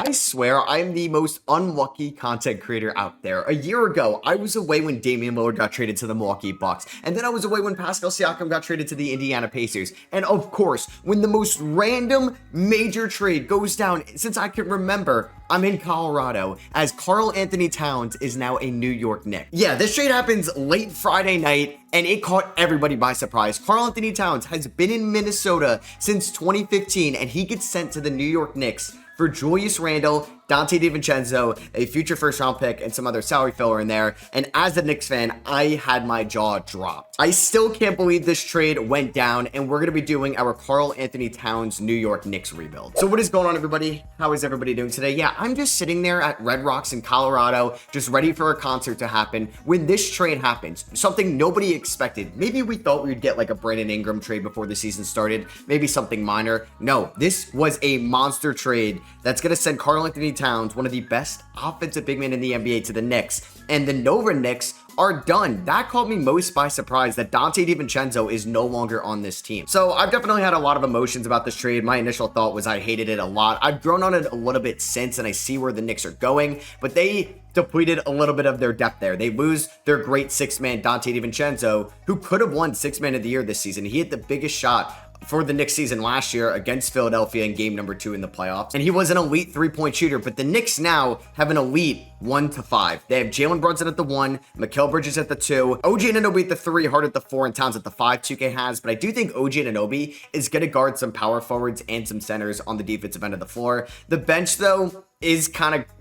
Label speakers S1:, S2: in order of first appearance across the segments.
S1: I swear I am the most unlucky content creator out there. A year ago, I was away when Damian Lillard got traded to the Milwaukee Bucks, and then I was away when Pascal Siakam got traded to the Indiana Pacers. And of course, when the most random major trade goes down since I can remember, I'm in Colorado, as Karl Anthony Towns is now a New York Knick. Yeah, this trade happens late Friday night, and it caught everybody by surprise. Karl Anthony Towns has been in Minnesota since 2015, and he gets sent to the New York Knicks for Julius Randle, Dante DiVincenzo, a future first-round pick, and some other salary filler in there. And as a Knicks fan, I had my jaw dropped. I still can't believe this trade went down, and we're going to be doing our Karl Anthony Towns New York Knicks rebuild. So what is going on, everybody? How is everybody doing today? Yeah, I'm just sitting there at Red Rocks in Colorado, just ready for a concert to happen when this trade happens. Something nobody expected. Maybe we thought we'd get like a Brandon Ingram trade before the season started, maybe something minor. No, this was a monster trade that's going to send Karl Anthony Towns, one of the best offensive big men in the NBA, to the Knicks. And the Nova Knicks are done. That caught me most by surprise, that Dante DiVincenzo is no longer on this team. So I've definitely had a lot of emotions about this trade. My initial thought was I hated it a lot. I've grown on it a little bit since, and I see where the Knicks are going, but they depleted a little bit of their depth there. They lose their great six-man Dante DiVincenzo, who could have won six-man of the year this season. He hit the biggest shot for the Knicks season last year against Philadelphia in game number 2 in the playoffs. And he was an elite three-point shooter, but the Knicks now have an elite 1 to 5. They have Jalen Brunson at the 1, Mikal Bridges at the 2, OG Anunoby at the 3, Hart at the 4, and Towns at the 5, 2K has. But I do think OG Anunoby is going to guard some power forwards and some centers on the defensive end of the floor. The bench, though, is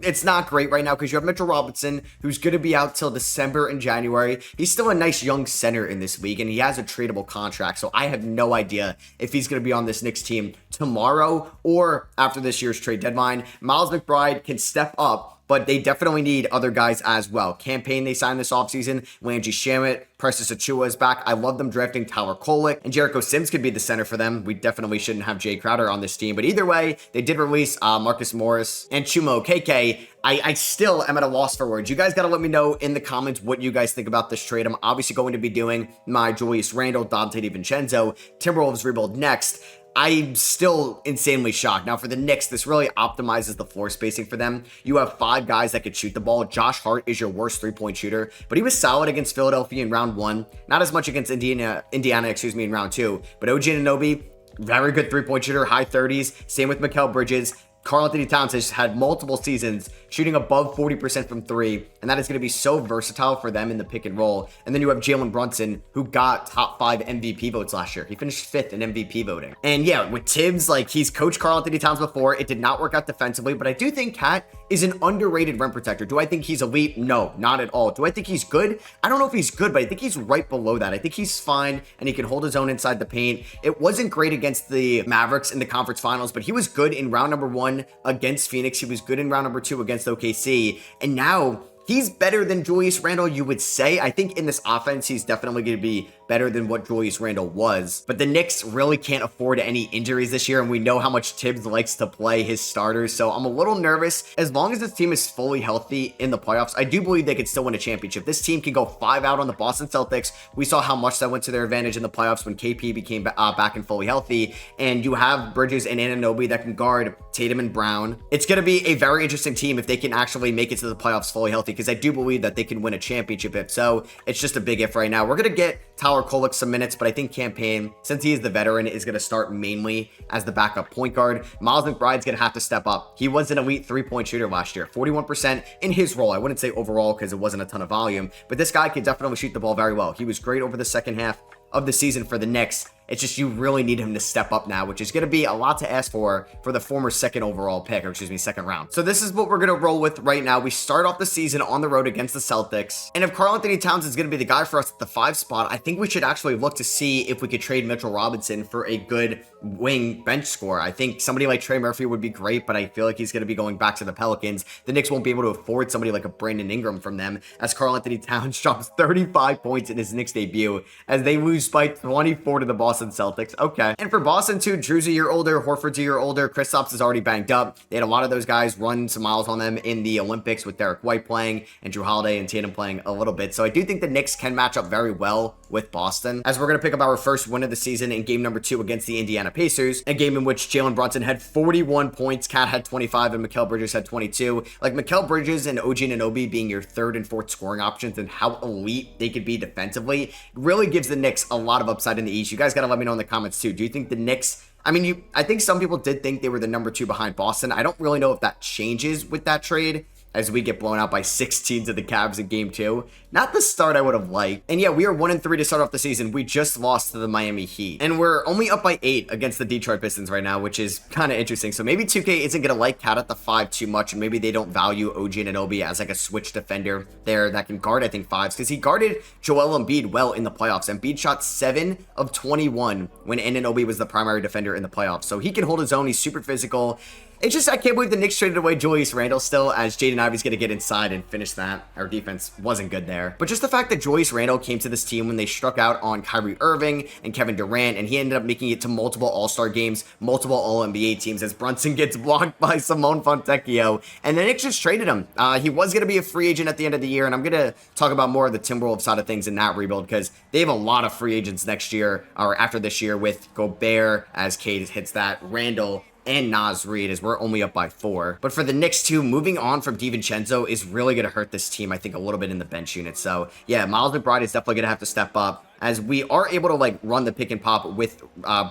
S1: it's not great right now because you have Mitchell Robinson, who's going to be out till December and January. He's still a nice young center in this league, and he has a tradable contract, so I have no idea if he's going to be on this Knicks team tomorrow or after this year's trade deadline. Miles McBride can step up, but they definitely need other guys as well. Campaign they signed this offseason, Landry Shamet, Precious Achiuwa is back. I love them drafting Tyler Kolek, and Jericho Sims could be the center for them. We definitely shouldn't have Jay Crowder on this team, but either way, they did release Marcus Morris and Chuma Okeke. I still am at a loss for words. You guys got to let me know in the comments what you guys think about this trade. I'm obviously going to be doing my Julius Randle, Dante DiVincenzo, Timberwolves rebuild next. I'm still insanely shocked. Now, for the Knicks, this really optimizes the floor spacing for them. You have 5 guys that could shoot the ball. Josh Hart is your worst three-point shooter, but he was solid against Philadelphia in round 1. Not as much against Indiana, in round 2. But OG Anunoby, very good three-point shooter, high 30s. Same with Mikal Bridges. Karl Anthony Towns has had multiple seasons shooting above 40% from 3, and that is going to be so versatile for them in the pick and roll. And then you have Jalen Brunson, who got top 5 MVP votes last year. He finished 5th in MVP voting. And yeah, with Tibbs, like, he's coached Karl Anthony Towns before. It did not work out defensively, but I do think Cat is an underrated rim protector. Do I think he's elite? No, not at all. Do I think he's good? I don't know if he's good, but I think he's right below that. I think he's fine, and he can hold his own inside the paint. It wasn't great against the Mavericks in the conference finals, but he was good in round number 1 against Phoenix. He was good in round number 2 against OKC, and now he's better than Julius Randle, you would say. I think in this offense, he's definitely going to be better than what Julius Randle was. But the Knicks really can't afford any injuries this year, and we know how much Tibbs likes to play his starters, so I'm a little nervous. As long as this team is fully healthy in the playoffs, I do believe they could still win a championship. This team can go 5 out on the Boston Celtics. We saw how much that went to their advantage in the playoffs when KP became back and fully healthy, and you have Bridges and Anunoby that can guard Tatum and Brown. It's going to be a very interesting team if they can actually make it to the playoffs fully healthy, because I do believe that they can win a championship. If so, it's just a big if right now. We're going to get Tyler Kolek some minutes, but I think Campaign, since he is the veteran, is going to start mainly as the backup point guard. Miles McBride's going to have to step up. He was an elite three-point shooter last year, 41% in his role. I wouldn't say overall because it wasn't a ton of volume, but this guy can definitely shoot the ball very well. He was great over the second half of the season for the Knicks. It's just you really need him to step up now, which is going to be a lot to ask for the former second round. So this is what we're going to roll with right now. We start off the season on the road against the Celtics. And if Karl Anthony Towns is going to be the guy for us at the 5 spot, I think we should actually look to see if we could trade Mitchell Robinson for a good wing bench scorer. I think somebody like Trey Murphy would be great, but I feel like he's going to be going back to the Pelicans. The Knicks won't be able to afford somebody like a Brandon Ingram from them, as Karl Anthony Towns drops 35 points in his Knicks debut as they lose by 24 to the Boston Boston Celtics. Okay. And for Boston too, Drew's a year older, Horford's a year older, Kristaps is already banged up. They had a lot of those guys run some miles on them in the Olympics with Derek White playing and Drew Holiday and Tatum playing a little bit. So I do think the Knicks can match up very well with Boston, as we're going to pick up our first win of the season in game number 2 against the Indiana Pacers, a game in which Jalen Brunson had 41 points, Cat had 25, and Mikal Bridges had 22. Like, Mikal Bridges and OG Anunoby being your third and fourth scoring options and how elite they could be defensively really gives the Knicks a lot of upside in the East. You guys got to let me know in the comments too. Do you think the Knicks, I think some people did think they were the number 2 behind Boston. I don't really know if that changes with that trade, as we get blown out by 16 to the Cavs in game 2. Not the start I would have liked. And yeah, we are 1-3 to start off the season. We just lost to the Miami Heat. And we're only up by 8 against the Detroit Pistons right now, which is kind of interesting. So maybe 2K isn't going to like Cat at the 5 too much, and maybe they don't value OG Anunoby as like a switch defender there that can guard, I think, 5s, because he guarded Joel Embiid well in the playoffs. Embiid shot 7 of 21 when Anunoby was the primary defender in the playoffs. So he can hold his own. He's super physical. It's just, I can't believe the Knicks traded away Julius Randle still, as Jaden Ivey's going to get inside and finish that. Our defense wasn't good there. But just the fact that Julius Randle came to this team when they struck out on Kyrie Irving and Kevin Durant, and he ended up making it to multiple All-Star games, multiple All-NBA teams, as Brunson gets blocked by Simone Fontecchio, and the Knicks just traded him. He was going to be a free agent at the end of the year, and I'm going to talk about more of the Timberwolves side of things in that rebuild, because they have a lot of free agents next year, or after this year, with Gobert, as Cade hits that, Randle, and Naz Reid, as we're only up by 4. But for the Knicks too, moving on from DiVincenzo is really going to hurt this team, I think, a little bit in the bench unit. So yeah, Miles McBride is definitely going to have to step up, as we are able to like run the pick and pop with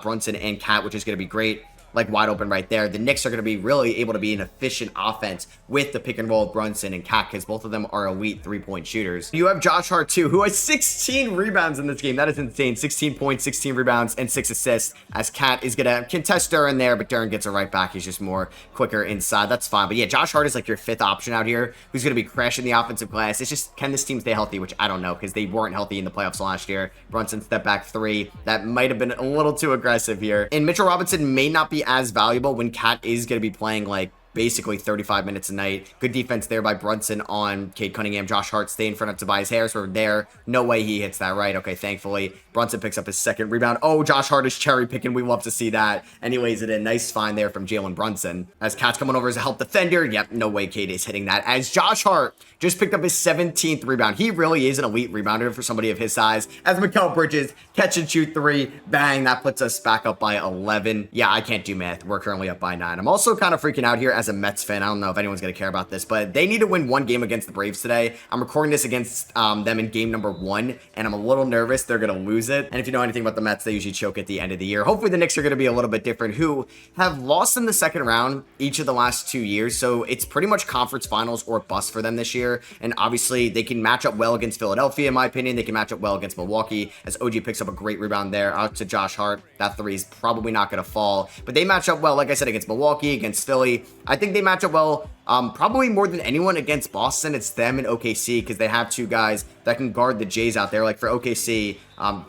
S1: Brunson and Cat, which is going to be great. Like wide open right there. The Knicks are going to be really able to be an efficient offense with the pick and roll of Brunson and Cat, because both of them are elite 3-point shooters. You have Josh Hart too, who has 16 rebounds in this game. That is insane. 16 points, 16 rebounds, and 6 assists, as Cat is going to contest Duren there, but Duren gets it right back. He's just more quicker inside. That's fine. But yeah, Josh Hart is like your 5th option out here, who's going to be crashing the offensive glass. It's just, can this team stay healthy? Which I don't know, because they weren't healthy in the playoffs last year. Brunson step back 3. That might have been a little too aggressive here. And Mitchell Robinson may not be as valuable when Cat is going to be playing like basically 35 minutes a night. Good defense there by Brunson on Cade Cunningham. Josh Hart stay in front of Tobias Harris. We're there. No way he hits that right. Okay, thankfully. Brunson picks up his 2nd rebound. Oh, Josh Hart is cherry picking. We love to see that. And he lays it in. Nice find there from Jalen Brunson. As Cat's coming over as a help defender. Yep, no way Cade is hitting that. As Josh Hart just picked up his 17th rebound. He really is an elite rebounder for somebody of his size. As Mikal Bridges catch and shoot 3. Bang, that puts us back up by 11. Yeah, I can't do math. We're currently up by 9. I'm also kind of freaking out here as a Mets fan. I don't know if anyone's going to care about this, but they need to win one game against the Braves today. I'm recording this against them in game number 1, and I'm a little nervous they're going to lose it. And if you know anything about the Mets, they usually choke at the end of the year. Hopefully the Knicks are going to be a little bit different, who have lost in the second round each of the last 2 years. So it's pretty much conference finals or bust for them this year. And obviously they can match up well against Philadelphia, in my opinion. They can match up well against Milwaukee, as OG picks up a great rebound there out to Josh Hart. That 3 is probably not going to fall, but they match up well, like I said, against Milwaukee, against Philly. I think they match up well probably more than anyone against Boston. It's them and OKC, because they have 2 guys that can guard the Jays out there. Like for OKC,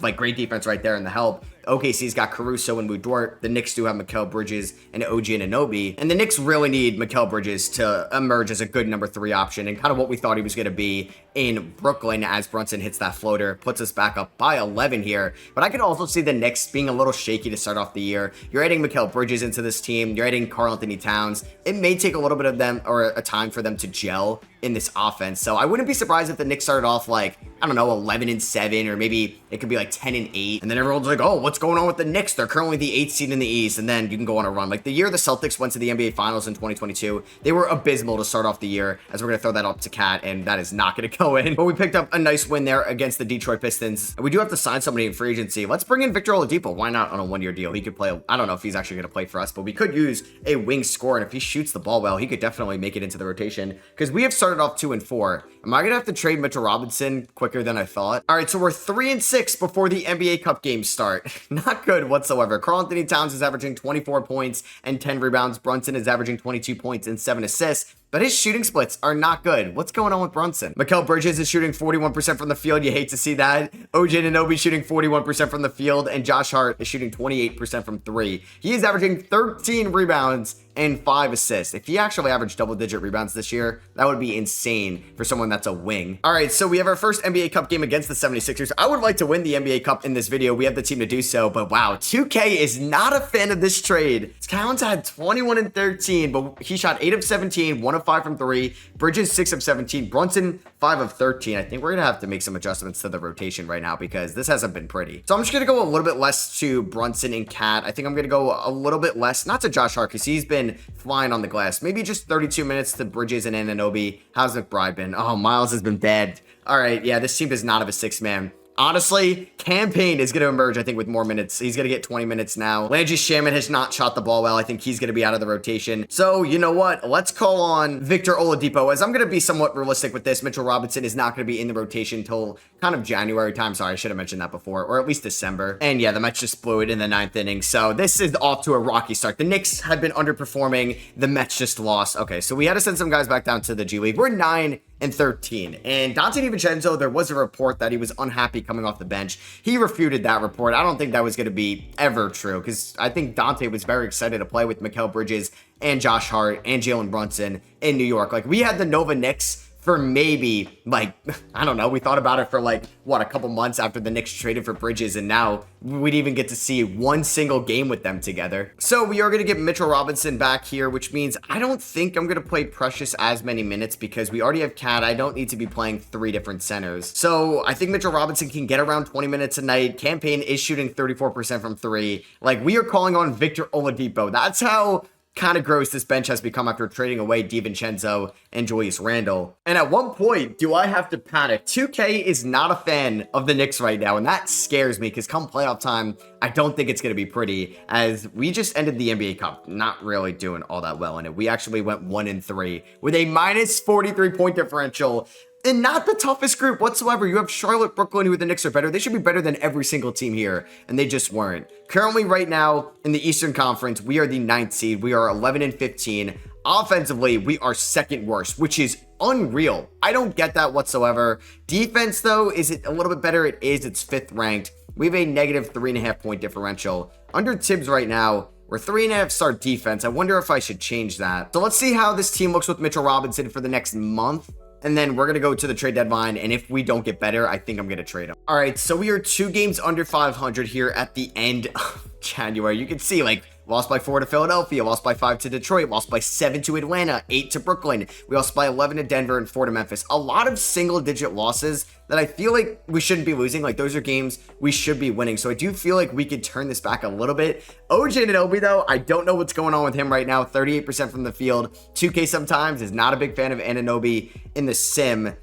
S1: like great defense right there in the help. OKC's got Caruso and Woodward. The Knicks do have Mikal Bridges and OG Anunoby. And the Knicks really need Mikal Bridges to emerge as a good number 3 option, and kind of what we thought he was going to be in Brooklyn, as Brunson hits that floater, puts us back up by 11 here. But I could also see the Knicks being a little shaky to start off the year. You're adding Mikal Bridges into this team. You're adding Karl-Anthony Towns. It may take a little bit of them, or a time for them to gel in this offense. So I wouldn't be surprised if the Knicks started off like, I don't know, 11-7, or maybe it could be like 10-8. And then everyone's like, oh, what's going on with the Knicks? They're currently the 8th seed in the East. And then you can go on a run. Like the year the Celtics went to the NBA Finals in 2022, they were abysmal to start off the year, as we're going to throw that up to Cat, and that is not going to go in. But we picked up a nice win there against the Detroit Pistons. And we do have to sign somebody in free agency. Let's bring in Victor Oladipo. Why not on a 1-year deal? He could play, I don't know if he's actually going to play for us, but we could use a wing scorer. And if he shoots the ball well, he could definitely make it into the rotation, because we have started off 2-4. Am I going to have to trade Mitchell Robinson quicker than I thought? All right, so we're 3-6 before the NBA Cup games start. Not good whatsoever. Karl-Anthony Towns is averaging 24 points and 10 rebounds. Brunson is averaging 22 points and 7 assists. But his shooting splits are not good. What's going on with Brunson? Mikal Bridges is shooting 41% from the field. You hate to see that. OG Anunoby shooting 41% from the field. And Josh Hart is shooting 28% from 3. He is averaging 13 rebounds and 5 assists. If he actually averaged double-digit rebounds this year, that would be insane for someone that's a wing. All right, so we have our first NBA Cup game against the 76ers. I would like to win the NBA Cup in this video. We have the team to do so, but wow, 2K is not a fan of this trade. Collins had 21 and 13, but he shot 8 of 17, 1 of 5 from 3. Bridges 6 of 17. Brunson 5 of 13. I think we're gonna have to make some adjustments to the rotation right now because this hasn't been pretty. So I'm just gonna go a little bit less to Brunson and Cat. I think I'm gonna go a little bit less, not to Josh Hart because he's been flying on the glass. Maybe just 32 minutes to Bridges and Anunoby. How's McBride been? Oh, Miles has been bad. All right, yeah, this team does not have a 6-man. Honestly, Campaign is going to emerge, I think, with more minutes. He's going to get 20 minutes now. Landry Shaman has not shot the ball well. I think he's going to be out of the rotation. So, you know what? Let's call on Victor Oladipo. As I'm going to be somewhat realistic with this, Mitchell Robinson is not going to be in the rotation until kind of January time. Sorry, I should have mentioned that before. Or at least December. And yeah, the Mets just blew it in the 9th inning. So this is off to a rocky start. The Knicks have been underperforming. The Mets just lost. Okay, so we had to send some guys back down to the G League. We're 9 and 13. And Dante DiVincenzo, there was a report that he was unhappy coming off the bench. He refuted that report. I don't think that was going to be ever true because I think Dante was very excited to play with Mikal Bridges and Josh Hart and Jalen Brunson in New York. Like, we had the Nova Knicks for maybe, like, I don't know, we thought about it for like, what, a couple months after the Knicks traded for Bridges, and now we'd even get to see one single game with them together. So we are going to get Mitchell Robinson back here, which means I don't think I'm going to play Precious as many minutes because we already have Cat. I don't need to be playing 3 different centers. So I think Mitchell Robinson can get around 20 minutes a night. Campaign is shooting 34% from 3. Like, we are calling on Victor Oladipo. That's how kind of gross this bench has become after trading away DiVincenzo and Julius Randle. And at one point, do I have to panic? 2K is not a fan of the Knicks right now, and that scares me because come playoff time, I don't think it's going to be pretty, as we just ended the NBA Cup not really doing all that well in it. We actually went 1 and 3 with a minus 43 point differential. And not the toughest group whatsoever. You have Charlotte, Brooklyn, who the Knicks are better. They should be better than every single team here, and they just weren't. Currently, right now, in the Eastern Conference, we are the 9th seed. We are 11 and 15. Offensively, we are 2nd worst, which is unreal. I don't get that whatsoever. Defense, though, is it a little bit better? It is. It's 5th ranked. We have a negative 3.5 point differential. Under Tibbs right now, we're 3.5 star defense. I wonder if I should change that. So let's see how this team looks with Mitchell Robinson for the next month. And then we're going to go to the trade deadline. And if we don't get better, I think I'm going to trade him. All right, so we are 2 games under 500 here at the end of January. You can see, like, lost by 4 to Philadelphia, lost by 5 to Detroit, lost by 7 to Atlanta, 8 to Brooklyn. We lost by 11 to Denver and 4 to Memphis. A lot of single-digit losses that I feel like we shouldn't be losing. Like, those are games we should be winning. So I do feel like we could turn this back a little bit. OG Anunoby, though, I don't know what's going on with him right now. 38% from the field. 2K sometimes is not a big fan of Anunoby in the sim.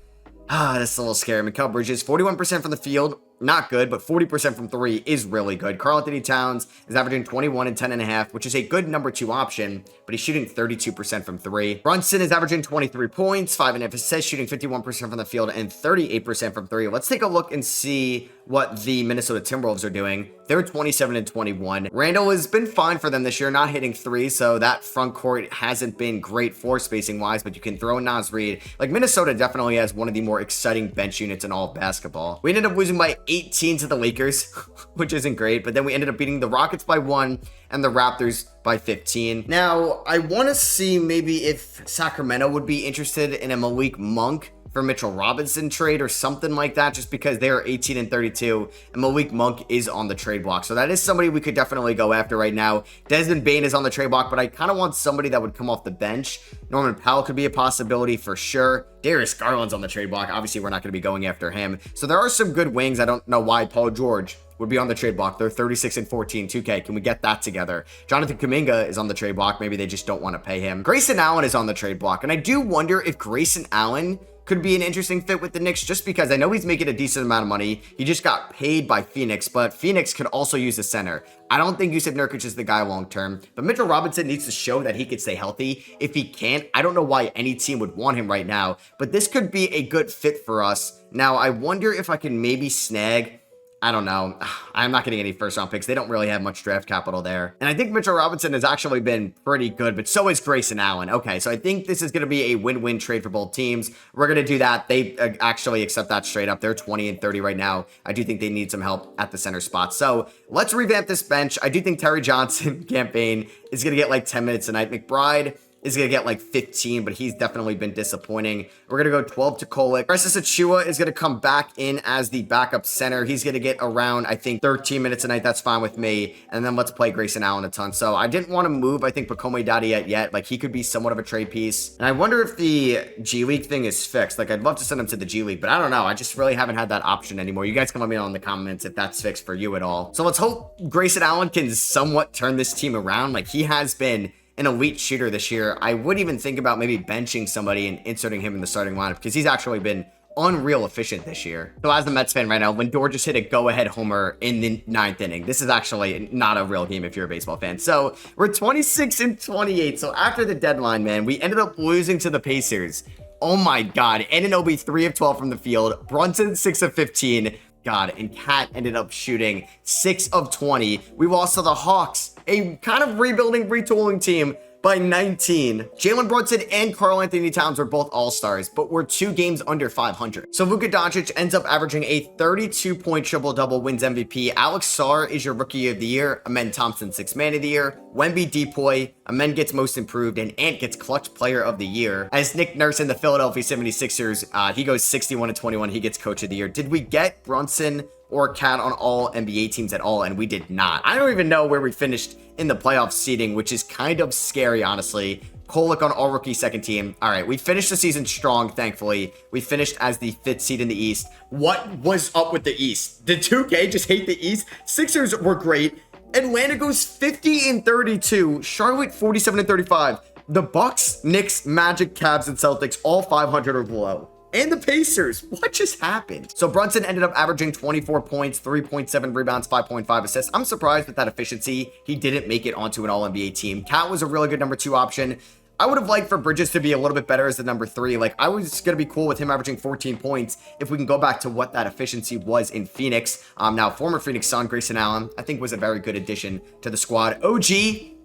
S1: That's a little scary. Mikal Bridges, 41% from the field. Not good, but 40% from 3 is really good. Karl-Anthony Towns is averaging 21 and 10.5, which is a good number 2 option, but he's shooting 32% from 3. Brunson is averaging 23 points, 5.5 assists, shooting 51% from the field, and 38% from 3. Let's take a look and see what the Minnesota Timberwolves are doing. They're 27 and 21. Randall has been fine for them this year, not hitting 3, so that front court hasn't been great floor spacing wise, but you can throw in Naz Reid. Like, Minnesota definitely has one of the more exciting bench units in all of basketball. We ended up losing by 18 to the Lakers, which isn't great, but then we ended up beating the Rockets by 1 and the Raptors by 15. Now, I want to see maybe if Sacramento would be interested in a Malik Monk for Mitchell Robinson trade or something like that, just because they are 18 and 32 and Malik Monk is on the trade block. So that is somebody we could definitely go after right now. Desmond Bane is on the trade block, but I kind of want somebody that would come off the bench. Norman Powell could be a possibility for sure. Darius Garland's on the trade block. Obviously, we're not going to be going after him. So there are some good wings. I don't know why Paul George would be on the trade block. They're 36 and 14, 2K. Can we get that together? Jonathan Kuminga is on the trade block. Maybe they just don't want to pay him. Grayson Allen is on the trade block. And I do wonder if Grayson Allen could be an interesting fit with the Knicks, just because I know he's making a decent amount of money. He just got paid by Phoenix, but Phoenix could also use a center. I don't think Yusuf Nurkic is the guy long term, but Mitchell Robinson needs to show that he could stay healthy. If he can't, I don't know why any team would want him right now, but this could be a good fit for us. Now, I wonder if I can maybe snag I don't know. I'm not getting any first round picks. They don't really have much draft capital there. And I think Mitchell Robinson has actually been pretty good, but so is Grayson Allen. Okay, so I think this is going to be a win-win trade for both teams. We're going to do that. They actually accept that straight up. They're 20 and 30 right now. I do think they need some help at the center spot. So let's revamp this bench. I do think Terry Johnson campaign is going to get like 10 minutes tonight. McBride is going to get like 15, but he's definitely been disappointing. We're going to go 12 to Kolek. Precious Achua is going to come back in as the backup center. He's going to get around, I think, 13 minutes a night. That's fine with me. And then let's play Grayson Allen a ton. So I didn't want to move, I think, Pakome Dadiet yet. Like, he could be somewhat of a trade piece. And I wonder if the G League thing is fixed. Like, I'd love to send him to the G League, but I don't know. I just really haven't had that option anymore. You guys can let me know in the comments if that's fixed for you at all. So let's hope Grayson Allen can somewhat turn this team around. Like, he has been an elite shooter this year. I would even think about maybe benching somebody and inserting him in the starting lineup because he's actually been unreal efficient this year. So as the Mets fan right now, Lindor just hit a go-ahead homer in the 9th inning. This is actually not a real game if you're a baseball fan. So we're 26 and 28. So after the deadline, man, we ended up losing to the Pacers. Oh my God. Anunoby 3 of 12 from the field. Brunson 6 of 15. God, and Cat ended up shooting 6 of 20. We lost to the Hawks, a kind of rebuilding, retooling team, by 19. Jalen Brunson and Karl Anthony Towns were both all-stars, but we're 2 games under 500. So Luka Doncic ends up averaging a 32-point triple-double, wins MVP. Alex Sarr is your Rookie of the Year. Amen Thompson, 6th Man of the Year. Wemby Depoy. Amen gets Most Improved, and Ant gets Clutch Player of the Year. As Nick Nurse in the Philadelphia 76ers, he goes 61 and 21. He gets Coach of the Year. Did we get Brunson or Cat on all NBA teams at all? And we did not. I don't even know where we finished in the playoff seeding, which is kind of scary, honestly. Kolek on all rookie second team. All right, we finished the season strong, thankfully. We finished as the 5th seed in the East. What was up with the East? Did 2K just hate the East? Sixers were great. Atlanta goes 50 and 32. Charlotte 47 and 35. The Bucks, Knicks, Magic, Cavs, and Celtics all 500 or below. And the Pacers. What just happened? So Brunson ended up averaging 24 points, 3.7 rebounds, 5.5 assists. I'm surprised with that efficiency. He didn't make it onto an all-NBA team. Cat was a really good number 2 option. I would have liked for Bridges to be a little bit better as the number 3. Like, I was going to be cool with him averaging 14 points if we can go back to what that efficiency was in Phoenix. Now, former Phoenix Sun, Grayson Allen, I think was a very good addition to the squad. OG,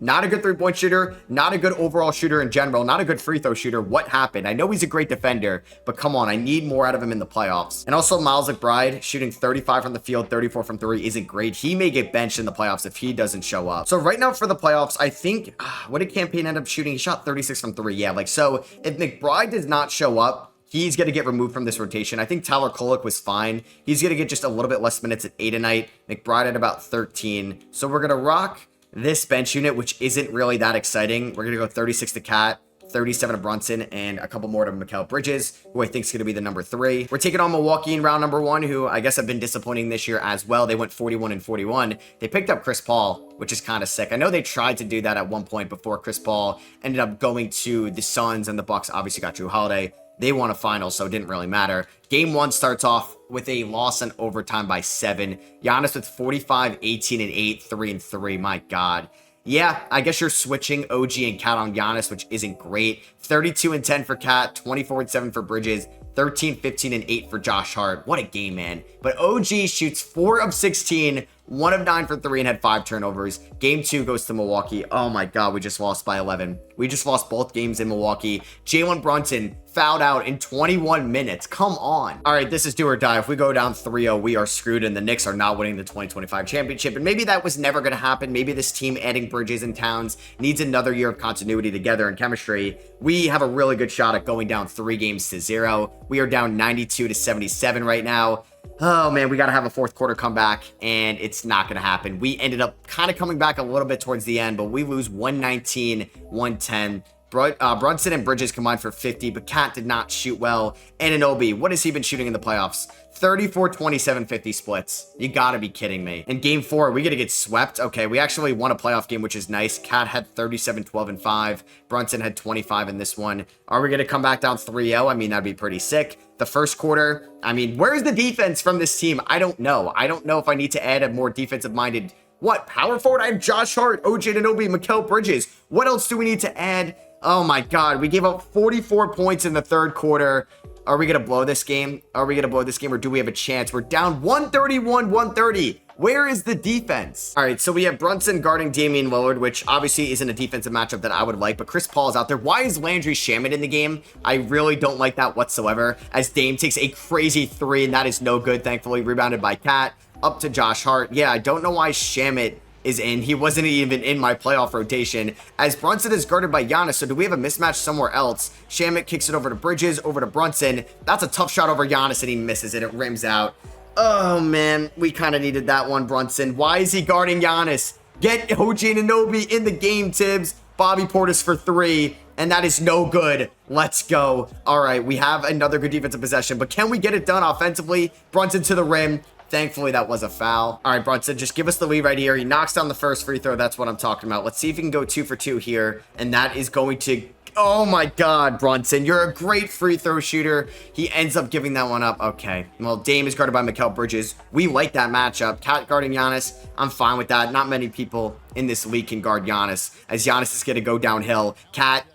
S1: not a good 3-point shooter, not a good overall shooter in general, not a good free throw shooter. What happened? I know he's a great defender, but come on, I need more out of him in the playoffs. And also Miles McBride shooting 35 from the field, 34 from 3 isn't great. He may get benched in the playoffs if he doesn't show up. So right now for the playoffs, I think, what did Campaign end up shooting? He shot 36 from 3. Yeah, like, so if McBride does not show up, he's going to get removed from this rotation. I think Tyler Kolek was fine. He's going to get just a little bit less minutes at 8 a night. McBride at about 13. So we're going to rock this bench unit, which isn't really that exciting. We're going to go 36 to Cat, 37 to Brunson, and a couple more to Mikal Bridges, who I think is going to be the number 3. We're taking on Milwaukee in round number 1, who I guess have been disappointing this year as well. They went 41 and 41. They picked up Chris Paul, which is kind of sick. I know they tried to do that at one point before Chris Paul ended up going to the Suns, and the Bucks obviously got Drew Holiday. They won a final, so it didn't really matter. Game 1 starts off with a loss in overtime by 7. Giannis with 45, 18, and 8, 3 and 3. My God. Yeah, I guess you're switching OG and Cat on Giannis, which isn't great. 32 and 10 for Cat, 24 and 7 for Bridges, 13, 15, and 8 for Josh Hart. What a game, man. But OG shoots 4 of 16, 1 of 9 for 3, and had 5 turnovers. Game 2 goes to Milwaukee. Oh my God, we just lost by 11. We just lost both games in Milwaukee. Jalen Brunson fouled out in 21 minutes. Come on. All right, this is do or die. If we go down 3-0, we are screwed, and the Knicks are not winning the 2025 championship. And maybe that was never going to happen. Maybe this team adding Bridges and Towns needs another year of continuity together and chemistry. We have a really good shot at going down 3 games to 0. We are down 92 to 77 right now. Oh man, we got to have a 4th quarter comeback, and it's not going to happen. We ended up kind of coming back a little bit towards the end, but we lose 119-110. Brunson and Bridges combined for 50, but Cat did not shoot well. Anunoby, what has he been shooting in the playoffs? 34, 27, 50 splits. You gotta be kidding me. In game 4, we gotta get swept. Okay, we actually won a playoff game, which is nice. Cat had 37, 12, and 5. Brunson had 25 in this one. Are we gonna come back down 3-0? I mean, that'd be pretty sick. The first quarter, I mean, where's the defense from this team? I don't know. I don't know if I need to add a more defensive-minded, power forward? I have Josh Hart, OG Anunoby, Mikal Bridges. What else do we need to add? Oh my God, we gave up 44 points in the 3rd quarter. Are we going to blow this game? Are we going to blow this game, or do we have a chance? We're down 131-130. Where is the defense? All right, so we have Brunson guarding Damian Lillard, which obviously isn't a defensive matchup that I would like, but Chris Paul is out there. Why is Landry Shamet in the game? I really don't like that whatsoever, as Dame takes a crazy three, and that is no good, thankfully. Rebounded by Cat, up to Josh Hart. Yeah, I don't know why Shamet is in. He wasn't even in my playoff rotation, as Brunson is guarded by Giannis. So do we have a mismatch somewhere else? Shamet kicks it over to Bridges, over to Brunson. That's a tough shot over Giannis, and he misses it. It rims out. Oh, man, we kind of needed that one, Brunson. Why is he guarding Giannis? Get OG Anunoby in the game, Tibbs. Bobby Portis for three, and that is no good. Let's go. All right, we have another good defensive possession, but can we get it done offensively? Brunson to the rim. Thankfully, that was a foul. All right, Brunson, just give us the lead right here. He knocks down the first free throw. That's what I'm talking about. Let's see if he can go 2 for 2 here, and that is going to... Oh my God, Brunson, you're a great free throw shooter. He ends up giving that one up. Okay, well, Dame is guarded by Mikal Bridges. We like that matchup. Cat guarding Giannis, I'm fine with that. Not many people in this league can guard Giannis, as Giannis is going to go downhill. Cat,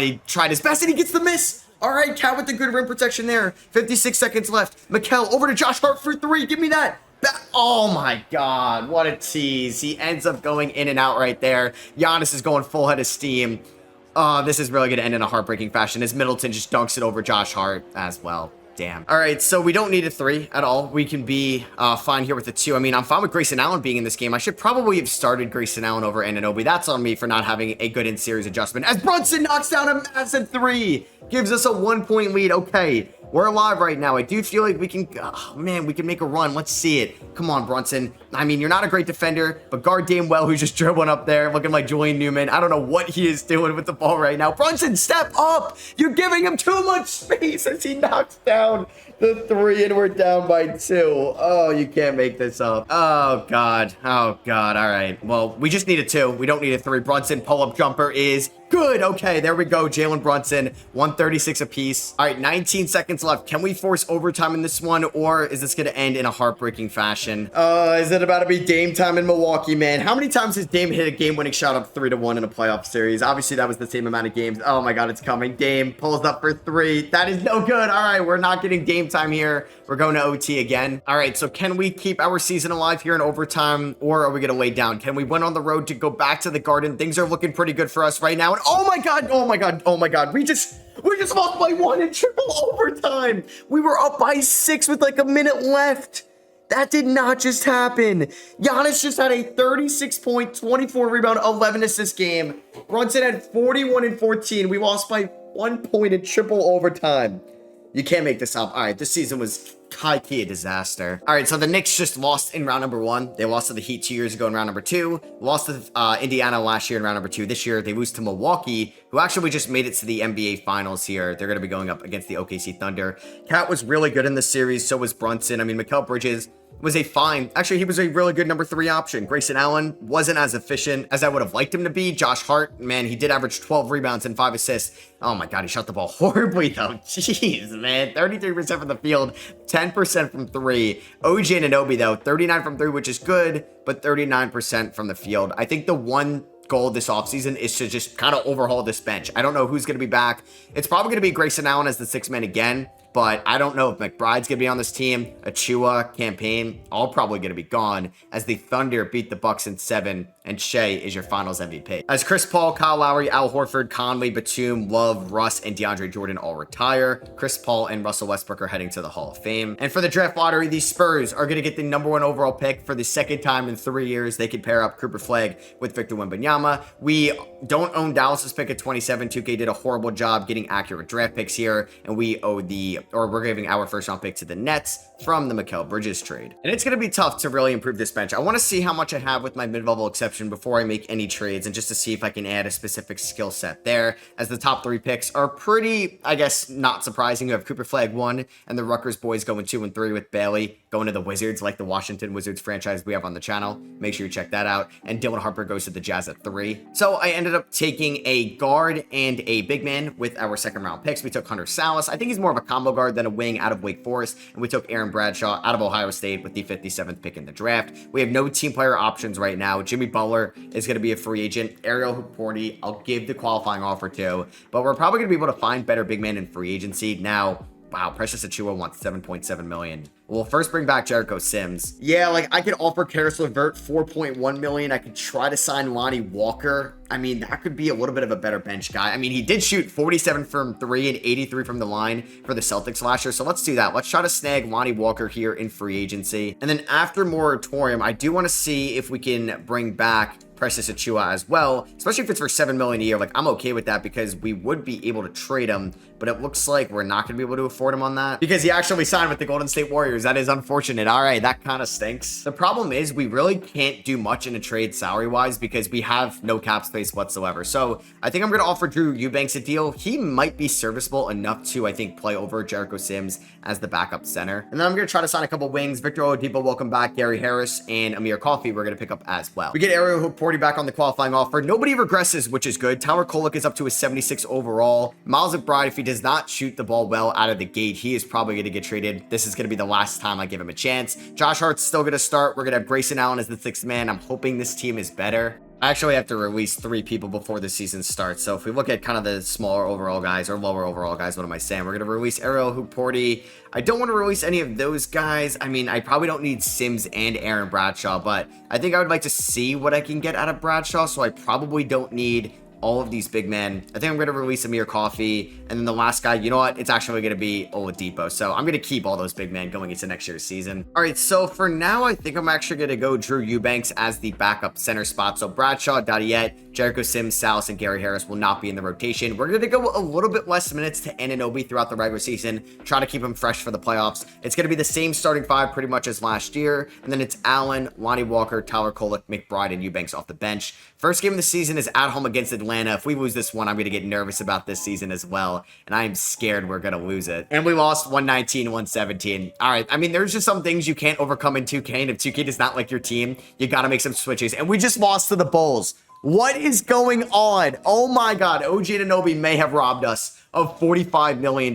S1: he tried his best, and he gets the miss. All right, Cat with the good rim protection there. 56 seconds left. Mikal over to Josh Hart for three. Give me that. Oh my God, what a tease. He ends up going in and out right there. Giannis is going full head of steam. This is really going to end in a heartbreaking fashion, as Middleton just dunks it over Josh Hart as well. Damn. All right, so we don't need a 3 at all. We can be fine here with the 2. I mean, I'm fine with Grayson Allen being in this game. I should probably have started Grayson Allen over Anunoby. That's on me for not having a good in-series adjustment, as Brunson knocks down a massive 3. Gives us a 1-point lead. Okay, we're alive right now. I do feel like we can... Oh, man, we can make a run. Let's see it. Come on, Brunson. I mean, you're not a great defender, but guard Dame well, who's just dribbling up there, looking like Julian Newman. I don't know what he is doing with the ball right now. Brunson, step up! You're giving him too much space as he knocks down the 3, and we're down by 2. Oh, you can't make this up. Oh, God. Oh, God. All right. Well, we just need a 2. We don't need a 3. Brunson, pull-up jumper is good. Okay, there we go. Jalen Brunson, 136 apiece. All right, 19 seconds left. Can we force overtime in this one, or is this going to end in a heartbreaking fashion? Is it about to be Dame time in Milwaukee, man? How many times has Dame hit a game-winning shot up 3-1 in a playoff series? Obviously, that was the same amount of games. Oh, my God, it's coming. Dame pulls up for 3. That is no good. All right, we're not getting Dame time here. We're going to OT again. All right, so can we keep our season alive here in overtime, or are we going to lay down? Can we win on the road to go back to the Garden? Things are looking pretty good for us right now. And oh my God, oh my God, oh my God. We just lost by 1 in triple overtime. We were up by 6 with like a minute left. That did not just happen. Giannis just had a 36-point, 24-rebound, 11-assist game. Brunson had 41 and 14. We lost by 1 point in triple overtime. You can't make this up. All right, this season was high-key a disaster. All right, so the Knicks just lost in round number 1. They lost to the Heat 2 years ago in round number 2. Lost to Indiana last year in round number 2. This year, they lose to Milwaukee, who actually just made it to the NBA Finals here. They're going to be going up against the OKC Thunder. Cat was really good in this series. So was Brunson. I mean, Mikal Bridges was a fine... Actually, he was a really good number 3 option. Grayson Allen wasn't as efficient as I would have liked him to be. Josh Hart, man, he did average 12 rebounds and 5 assists. Oh my God, he shot the ball horribly though. Jeez, man. 33% from the field, 10% from 3. OG Anunoby though, 39 from 3, which is good, but 39% from the field. I think the one goal this offseason is to just kind of overhaul this bench. I don't know who's going to be back. It's probably going to be Grayson Allen as the 6th man again. But I don't know if McBride's going to be on this team. Achua, Campaign, all probably going to be gone as the Thunder beat the Bucks in 7, and Shea is your finals MVP. As Chris Paul, Kyle Lowry, Al Horford, Conley, Batum, Love, Russ, and DeAndre Jordan all retire. Chris Paul and Russell Westbrook are heading to the Hall of Fame. And for the draft lottery, the Spurs are going to get the number 1 overall pick for the 2nd time in 3 years. They could pair up Cooper Flagg with Victor Wembanyama. We don't own Dallas's pick at 27. 2K did a horrible job getting accurate draft picks here, and we're giving our 1st round pick to the Nets from the Mikal Bridges trade. And it's going to be tough to really improve this bench. I want to see how much I have with my mid-level exception before I make any trades, and just to see if I can add a specific skill set there, as the top 3 picks are pretty, I guess, not surprising. You have Cooper Flagg 1, and the Rutgers boys going 2 and 3 with Bailey going to the Wizards, like the Washington Wizards franchise we have on the channel. Make sure you check that out. And Dylan Harper goes to the Jazz at 3. So I ended up taking a guard and a big man with our 2nd round picks. We took Hunter Salas. I think he's more of a combo guard than a wing out of Wake Forest. And we took Aaron Bradshaw out of Ohio State with the 57th pick in the draft. We have no team player options right now. Jimmy Butler is going to be a free agent. Ariel Hupporti, I'll give the qualifying offer to, but we're probably going to be able to find better big men in free agency. Now, Wow, Precious Achua wants 7.7 million. We'll first bring back Jericho Sims. Yeah, like I could offer Karis LeVert 4.1 million. I could try to sign Lonnie Walker. I mean, that could be a little bit of a better bench guy. I mean, he did shoot 47 from 3 and 83 from the line for the Celtics last year. So let's do that. Let's try to snag Lonnie Walker here in free agency. And then after moratorium, I do want to see if we can bring back Precious Achua as well, especially if it's for 7 million a year. Like, I'm okay with that because we would be able to trade him, but it looks like we're not going to be able to afford him on that because he actually signed with the Golden State Warriors. That is unfortunate. All right, that kind of stinks. The problem is we really can't do much in a trade salary wise because we have no cap space whatsoever. So I think I'm going to offer Drew Eubanks a deal. He might be serviceable enough to, I think, play over Jericho Sims as the backup center. And then I'm going to try to sign a couple wings. Victor Oladipo, welcome back. Gary Harris and Amir Coffey, we're going to pick up as well. We get Ariel Hooporti back on the qualifying offer. Nobody regresses, which is good. Tyler Kolek is up to a 76 overall. Miles McBride, if he does not shoot the ball well out of the gate, he is probably going to get traded. This is going to be the last time I give him a chance. Josh Hart's still going to start. We're going to have Grayson Allen as the 6th man. I'm hoping this team is better. I actually have to release 3 people before the season starts. So if we look at kind of the smaller overall guys or lower overall guys, what am I saying? We're going to release Ariel Hooporti. I don't want to release any of those guys. I mean, I probably don't need Sims and Aaron Bradshaw, but I think I would like to see what I can get out of Bradshaw. So I probably don't need all of these big men. I think I'm going to release Amir Coffey. And then the last guy, you know what? It's actually going to be Oladipo. So I'm going to keep all those big men going into next year's season. All right, so for now, I think I'm actually going to go Drew Eubanks as the backup center spot. So Bradshaw, Dadiette, Jericho Sims, Salas, and Gary Harris will not be in the rotation. We're going to go a little bit less minutes to Anunoby throughout the regular season, try to keep him fresh for the playoffs. It's going to be the same starting 5 pretty much as last year. And then it's Allen, Lonnie Walker, Tyler Kolek, McBride, and Eubanks off the bench. First game of the season is at home against Atlanta. If we lose this one, I'm going to get nervous about this season as well. And I'm scared we're going to lose it. And we lost 119-117. All right. I mean, there's just some things you can't overcome in 2K. And if 2K does not like your team, you got to make some switches. And we just lost to the Bulls. What is going on? Oh my God. OG Anunoby may have robbed us of $45 million.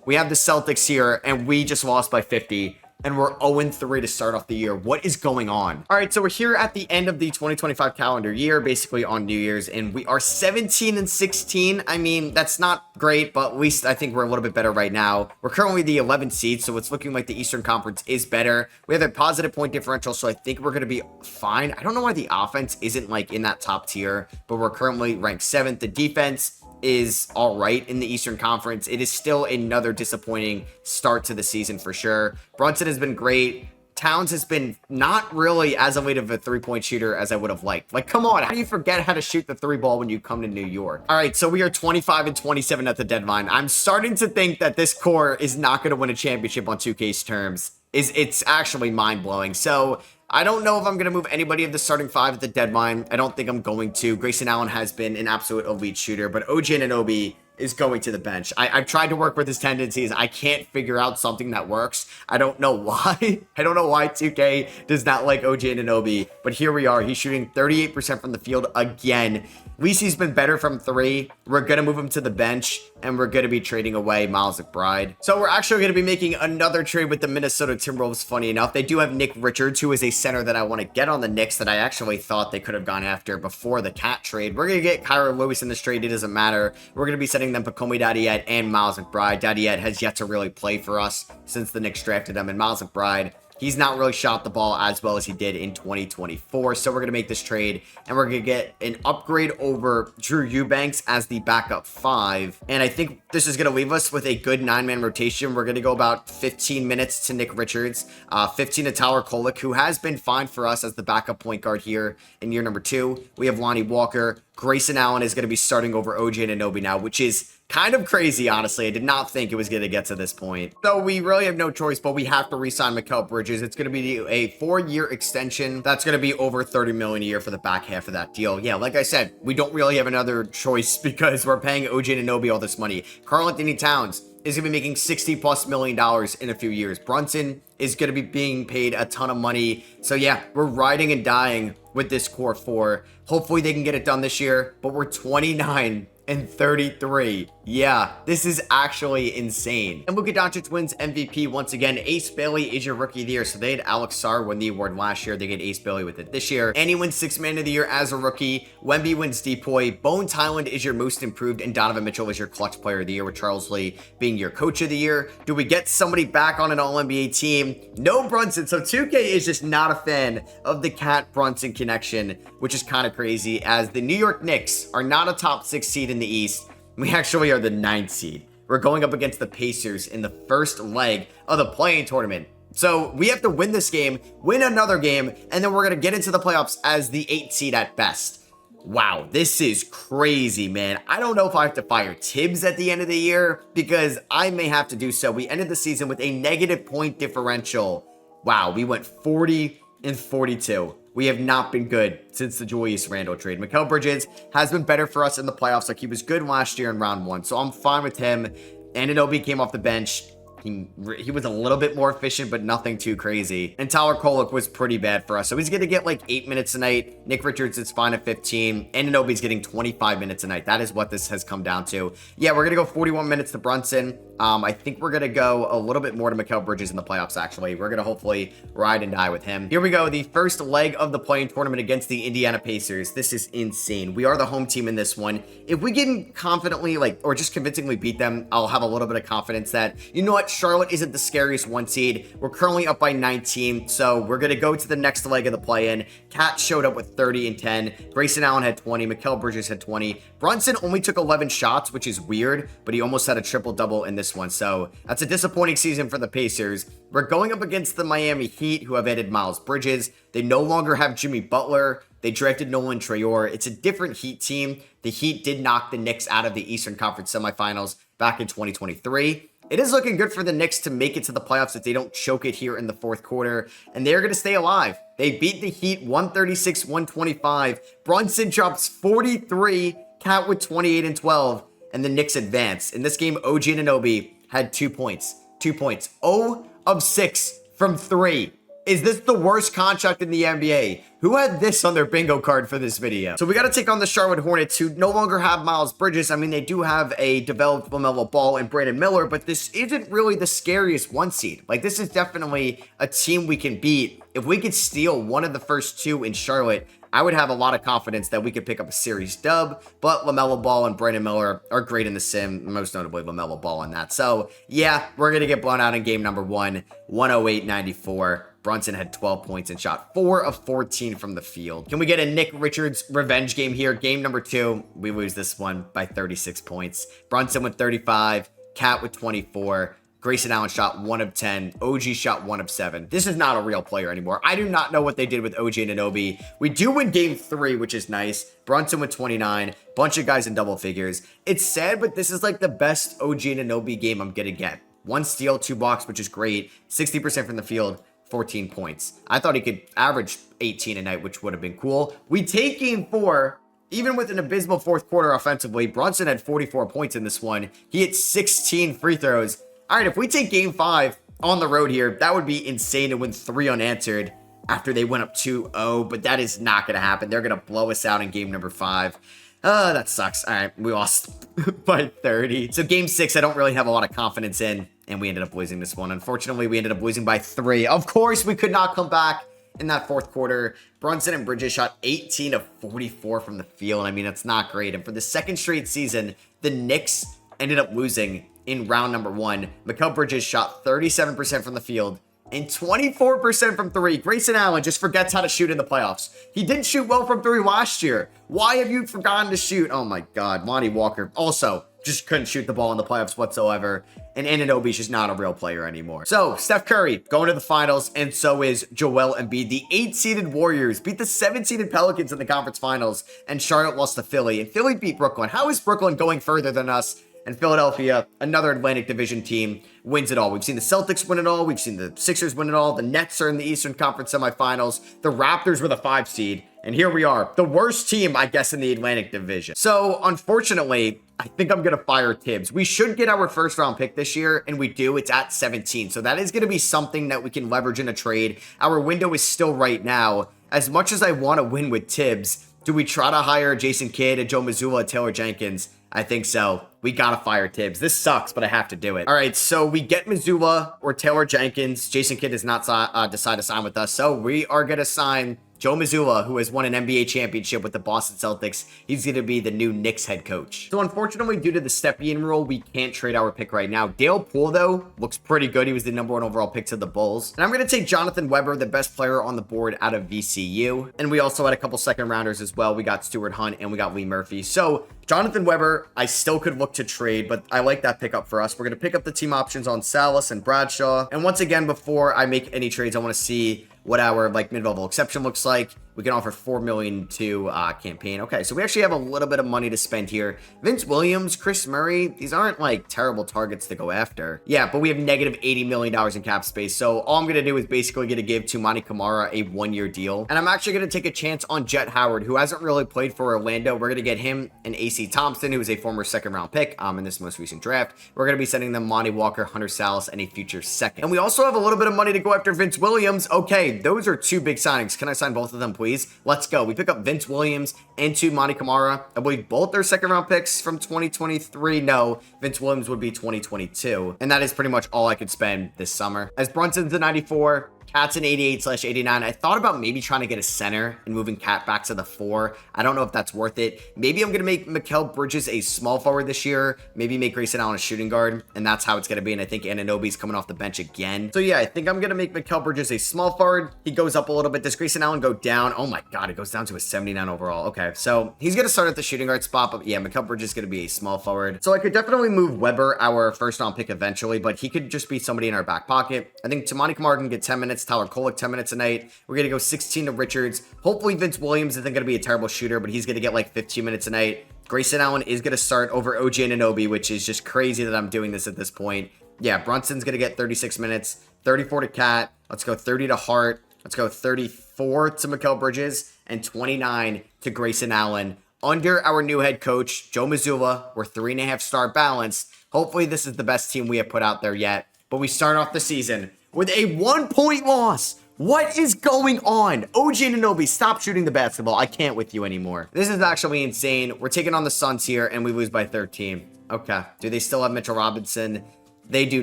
S1: We have the Celtics here and we just lost by 50. And we're 0-3 to start off the year. What is going on? All right, so we're here at the end of the 2025 calendar year, basically on New Year's, and we are 17-16. I mean, that's not great, but at least I think we're a little bit better right now. We're currently the 11th seed, so it's looking like the Eastern Conference is better. We have a positive point differential, so I think we're going to be fine. I don't know why the offense isn't like in that top tier, but we're currently ranked 7th. The defense is all right in the Eastern Conference. It is still another disappointing start to the season for sure. Brunson has been great. Towns has been not really as elite of a 3-point shooter as I would have liked. Like, come on, how do you forget how to shoot the 3 ball when you come to New York? All right, so we are 25-27 at the deadline. I'm starting to think that this core is not going to win a championship on 2K's terms. It's actually mind-blowing. So I don't know if I'm going to move anybody of the starting 5 at the deadline. I don't think I'm going to. Grayson Allen has been an absolute elite shooter, but OG Anunoby is going to the bench. I've tried to work with his tendencies. I can't figure out something that works. I don't know why. I don't know why 2K does not like OG Anunoby, but here we are. He's shooting 38% from the field again. At least he's been better from 3. We're going to move him to the bench, and we're going to be trading away Miles McBride. So we're actually going to be making another trade with the Minnesota Timberwolves, funny enough. They do have Nick Richards, who is a center that I want to get on the Knicks that I actually thought they could have gone after before the Cat trade. We're going to get Kyra Lewis in this trade. It doesn't matter. We're going to be sending them Pacomi Dadiette and Miles McBride. Dadiette has yet to really play for us since the Knicks drafted him, and Miles McBride, he's not really shot the ball as well as he did in 2024. So we're going to make this trade, and we're going to get an upgrade over Drew Eubanks as the backup 5. And I think this is going to leave us with a good 9-man rotation. We're going to go about 15 minutes to Nick Richards, 15 to Tyler Kolek, who has been fine for us as the backup point guard here in year number 2. We have Lonnie Walker. Grayson Allen is going to be starting over OG Anunoby now, which is kind of crazy, honestly. I did not think it was going to get to this point. So we really have no choice, but we have to re-sign Mikal Bridges. It's going to be a 4-year extension. That's going to be over $30 million a year for the back half of that deal. Yeah, like I said, we don't really have another choice because we're paying OG Anunoby all this money. Karl Anthony Towns is going to be making $60+ million in a few years. Brunson is going to be being paid a ton of money. So yeah, we're riding and dying with this core 4. Hopefully they can get it done this year, but we're 29 and 33. Yeah, this is actually insane. And Luka Doncic wins MVP once again. Ace Bailey is your rookie of the year. So they had Alex Sarr win the award last year. They get Ace Bailey with it this year. And he wins Sixth Man of the Year as a rookie. Wemby wins Depoy. Bones Highland is your most improved. And Donovan Mitchell is your clutch player of the year, with Charles Lee being your coach of the year. Do we get somebody back on an All-NBA team? No Brunson. So 2K is just not a fan of the Cat Brunson connection, which is kind of crazy, as the New York Knicks are not a top 6 seed in the East. We actually are the 9th seed. We're going up against the Pacers in the first leg of the play-in tournament. So we have to win this game, win another game, and then we're going to get into the playoffs as the 8th seed at best. Wow, this is crazy, man. I don't know if I have to fire Tibbs at the end of the year, because I may have to do so. We ended the season with a negative point differential. Wow, we went 40 and 42. We have not been good since the Julius Randle trade. Mikal Bridges has been better for us in the playoffs. Like, he was good last year in round 1, so I'm fine with him. Anunoby came off the bench. He was a little bit more efficient, but nothing too crazy. And Tyler Kolek was pretty bad for us. So he's going to get like 8 minutes a night. Nick Richards is fine at 15. Anunoby's getting 25 minutes a night. That is what this has come down to. Yeah, we're going to go 41 minutes to Brunson. I think we're going to go a little bit more to Mikal Bridges in the playoffs, actually. We're going to hopefully ride and die with him. Here we go. The first leg of the play-in tournament against the Indiana Pacers. This is insane. We are the home team in this one. If we can confidently, or just convincingly beat them, I'll have a little bit of confidence that, you know what, Charlotte isn't the scariest 1 seed. We're currently up by 19, so we're going to go to the next leg of the play-in. Cat showed up with 30 and 10. Grayson Allen had 20. Mikal Bridges had 20. Brunson only took 11 shots, which is weird, but he almost had a triple-double in this one. So that's a disappointing season for the Pacers. We're going up against the Miami Heat, who have added Miles Bridges. They no longer have Jimmy Butler. They drafted Nolan Traore. It's a different Heat team. The Heat did knock the Knicks out of the Eastern Conference semifinals back in 2023. It is looking good for the Knicks to make it to the playoffs if they don't choke it here in the fourth quarter, and they're going to stay alive. They beat the Heat 136-125. Brunson drops 43, Cat with 28 and 12, and the Knicks advance. In this game, OG Anunoby had 2 points. 2 points. 0 of 6 from 3. Is this the worst contract in the NBA? Who had this on their bingo card for this video? So we got to take on the Charlotte Hornets, who no longer have Miles Bridges. I mean, they do have a developed LaMelo Ball and Brandon Miller, but this isn't really the scariest 1 seed. Like, this is definitely a team we can beat. If we could steal one of the first 2 in Charlotte, I would have a lot of confidence that we could pick up a series dub, but LaMelo Ball and Brandon Miller are great in the sim, most notably LaMelo Ball in that. So, yeah, we're going to get blown out in game number 1, 108-94. Brunson had 12 points and shot 4 of 14 from the field. Can we get a Nick Richards revenge game here? Game number 2, we lose this one by 36 points. Brunson with 35, Cat with 24. Grayson Allen shot 1 of 10. OG shot 1 of 7. This is not a real player anymore. I do not know what they did with OG Anunoby. We do win game 3, which is nice. Brunson with 29. Bunch of guys in double figures. It's sad, but this is like the best OG Anunoby game I'm gonna get. 1 steal, 2 blocks, which is great. 60% from the field. 14 points. I thought he could average 18 a night, which would have been cool. We take game 4, even with an abysmal fourth quarter offensively. Brunson had 44 points in this one. He hit 16 free throws. All right, if we take game 5 on the road here, that would be insane to win 3 unanswered after they went up 2-0, but that is not going to happen. They're going to blow us out in game number 5. That sucks. All right, we lost by 30. So game 6, I don't really have a lot of confidence in, and we ended up losing this one. Unfortunately, we ended up losing by 3. Of course, we could not come back in that fourth quarter. Brunson and Bridges shot 18 of 44 from the field. I mean, that's not great. And for the second straight season, the Knicks ended up losing in round number 1. Mikal Bridges shot 37% from the field and 24% from 3. Grayson Allen just forgets how to shoot in the playoffs. He didn't shoot well from 3 last year. Why have you forgotten to shoot? Oh my God, Lonnie Walker also just couldn't shoot the ball in the playoffs whatsoever. And Anunoby's just not a real player anymore. So, Steph Curry going to the finals, and so is Joel Embiid. The 8-seeded Warriors beat the 7-seeded Pelicans in the conference finals, and Charlotte lost to Philly. And Philly beat Brooklyn. How is Brooklyn going further than us? And Philadelphia, another Atlantic Division team, wins it all. We've seen the Celtics win it all. We've seen the Sixers win it all. The Nets are in the Eastern Conference semifinals. The Raptors were the 5 seed. And here we are, the worst team, I guess, in the Atlantic Division. So, unfortunately, I think I'm going to fire Tibbs. We should get our first round pick this year, and we do. It's at 17. So that is going to be something that we can leverage in a trade. Our window is still right now. As much as I want to win with Tibbs, do we try to hire Jason Kidd, a Joe Mazzulla, a Taylor Jenkins? I think so. We gotta fire Tibbs. This sucks, but I have to do it. All right, so we get Missoula or Taylor Jenkins. Jason Kidd does not decide to sign with us, so we are gonna sign Joe Missoula, who has won an NBA championship with the Boston Celtics. He's going to be the new Knicks head coach. So unfortunately, due to the step-in rule, we can't trade our pick right now. Dale Poole, though, looks pretty good. He was the #1 overall pick to the Bulls. And I'm going to take Jonathan Weber, the best player on the board out of VCU. And we also had a couple second-rounders as well. We got Stuart Hunt and we got Lee Murphy. So Jonathan Weber, I still could look to trade, but I like that pickup for us. We're going to pick up the team options on Salas and Bradshaw. And once again, before I make any trades, I want to see what our mid-level exception looks like. We can offer $4 million to campaign. Okay, so we actually have a little bit of money to spend here. Vince Williams, Chris Murray, these aren't terrible targets to go after. Yeah, but we have negative $80 million in cap space. So all I'm going to do is basically going to give Toumani Camara a 1-year deal. And I'm actually going to take a chance on Jet Howard, who hasn't really played for Orlando. We're going to get him and AC Thompson, who is a former second-round pick in this most recent draft. We're going to be sending them Monty Walker, Hunter Salas, and a future second. And we also have a little bit of money to go after Vince Williams. Okay, those are 2 big signings. Can I sign both of them, please? Let's go. We pick up Vince Williams and Toumani Camara. I believe both their second-round picks from 2023. No, Vince Williams would be 2022. And that is pretty much all I could spend this summer. As Brunson's a 94, Cat's an 88/89. I thought about maybe trying to get a center and moving Cat back to the 4. I don't know if that's worth it. Maybe I'm going to make Mikal Bridges a small forward this year. Maybe make Grayson Allen a shooting guard. And that's how it's going to be. And I think Anunoby's coming off the bench again. So yeah, I think I'm going to make Mikal Bridges a small forward. He goes up a little bit. Does Grayson Allen go down? Oh my God, it goes down to a 79 overall. Okay, so he's going to start at the shooting guard spot. But yeah, Mikal Bridges is going to be a small forward. So I could definitely move Weber, our first-round pick eventually. But he could just be somebody in our back pocket. I think Toumani Camara can get 10 minutes. Tyler Kolek 10 minutes a night. We're going to go 16 to Richards. Hopefully Vince Williams isn't going to be a terrible shooter, but he's going to get 15 minutes a night. Grayson Allen is going to start over OG Anunoby, which is just crazy that I'm doing this at this point. Yeah, Brunson's going to get 36 minutes, 34 to Cat. Let's go 30 to Hart. Let's go 34 to Mikal Bridges and 29 to Grayson Allen. Under our new head coach, Joe Missoula, we're 3.5-star balanced. Hopefully this is the best team we have put out there yet. But we start off the season with a 1-point loss. What is going on? OG Anunoby, stop shooting the basketball. I can't with you anymore. This is actually insane. We're taking on the Suns here, and we lose by 13. Okay. Do they still have Mitchell Robinson? They do